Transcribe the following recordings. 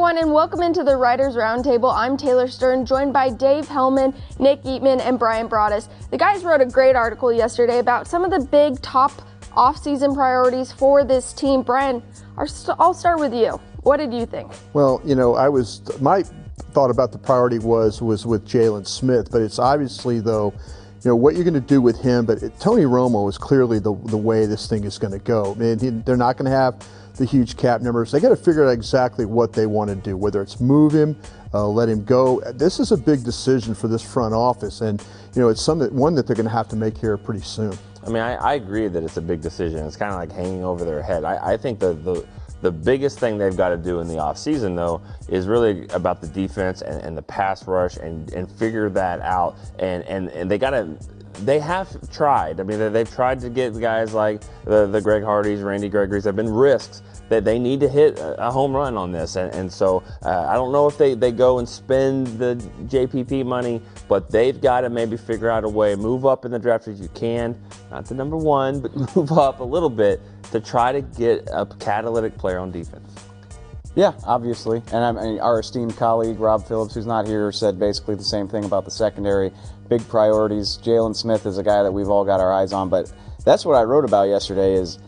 everyone, and welcome into the Writers Roundtable. I'm Taylor Stern, joined by Dave Hellman, Nick Eatman, and Brian Broaddus. The guys wrote a great article yesterday about some of the big top off-season priorities for this team. Brian, I'll start with you. What did you think? Well, my thought about the priority was with Jaylon Smith, but it's obviously, though, what you're going to do with him. But Tony Romo is clearly the way this thing is going to go. I mean, they're not going to have the huge cap numbers. They got to figure out exactly what they want to do, whether it's move him, let him go. This is a big decision for this front office, and it's one that they're going to have to make here pretty soon. I mean, I agree that it's a big decision. It's kind of like hanging over their head. I think the biggest thing they've got to do in the offseason, though, is really about the defense and the pass rush and figure that out. And they have tried. I mean, they've tried to get guys like the Greg Hardys, Randy Gregory's. There have been risks that they need to hit a home run on this. And so I don't know if they go and spend the JPP money, but they've got to maybe figure out a way, move up in the draft if you can, not to number one, but move up a little bit to try to get a catalytic player on defense. Yeah, obviously. And our esteemed colleague, Rob Phillips, who's not here, said basically the same thing about the secondary. Big priorities. Jaylon Smith is a guy that we've all got our eyes on, but that's what I wrote about yesterday is,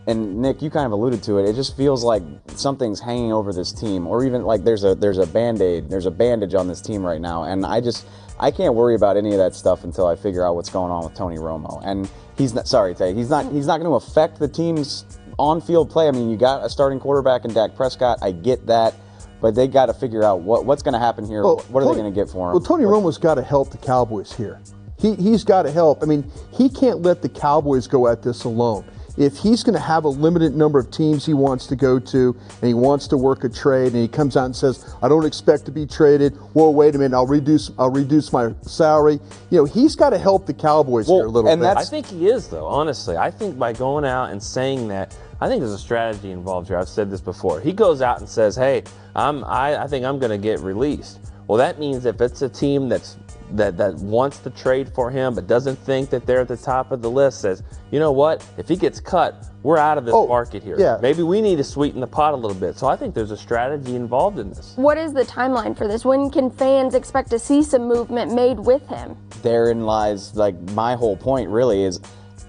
and Nick, you kind of alluded to it, it just feels like something's hanging over this team, or even like there's a Band-Aid, there's a bandage on this team right now, and I can't worry about any of that stuff until I figure out what's going on with Tony Romo. And he's not going to affect the team's on-field play. I mean, you got a starting quarterback in Dak Prescott, I get that, but they got to figure out what's going to happen here. What are they going to get for him? Well, Tony Romo's got to help the Cowboys here. He's got to help. I mean, he can't let the Cowboys go at this alone. If he's going to have a limited number of teams he wants to go to, and he wants to work a trade, and he comes out and says, "I don't expect to be traded. Well, wait a minute, I'll reduce my salary." He's got to help the Cowboys here a little bit. I think he is, though. Honestly, I think by going out and saying that, I think there's a strategy involved here. I've said this before. He goes out and says, "Hey, I think I'm going to get released." Well, that means if it's a team that wants to trade for him but doesn't think that they're at the top of the list, says, you know what, if he gets cut, we're out of this market here. Yeah. Maybe we need to sweeten the pot a little bit. So I think there's a strategy involved in this. What is the timeline for this? When can fans expect to see some movement made with him? Therein lies, my whole point really is,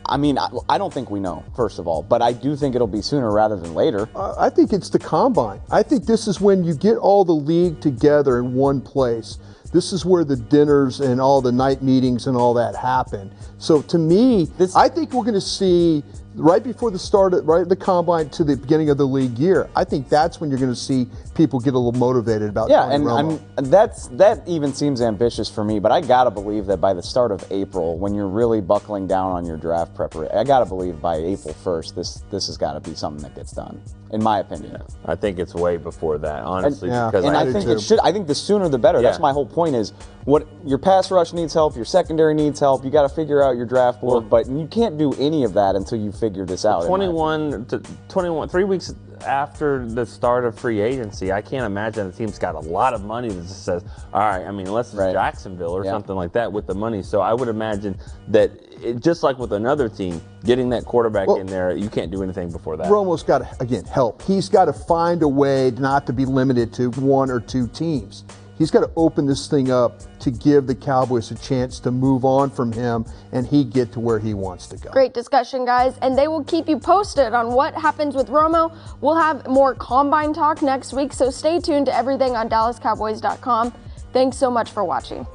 I mean, I don't think we know, first of all, but I do think it'll be sooner rather than later. I think it's the combine. I think this is when you get all the league together in one place. This is where the dinners and all the night meetings and all that happen. So to me, I think we're going to see right before the start of the combine to the beginning of the league year. I think that's when you're going to see people get a little motivated about Tony Romo. That even seems ambitious for me, but I gotta believe that by the start of April, when you're really buckling down on your draft preparation, I gotta believe by April 1st, this has got to be something that gets done, in my opinion. Yeah, I think it's way before that, honestly. Because I think it should. I think the sooner the better. Yeah. That's my whole point. Is what your pass rush needs help, your secondary needs help. You got to figure out your draft board, but you can't do any of that until you figure this out. 3 weeks after the start of free agency, I can't imagine the team's got a lot of money that just says, all right, I mean, unless it's Jacksonville or something like that with the money. So I would imagine that just like with another team, getting that quarterback in there, you can't do anything before that. Romo's got to, again, help. He's got to find a way not to be limited to one or two teams. He's got to open this thing up to give the Cowboys a chance to move on from him and he get to where he wants to go. Great discussion, guys, and they will keep you posted on what happens with Romo. We'll have more Combine talk next week, so stay tuned to everything on DallasCowboys.com. Thanks so much for watching.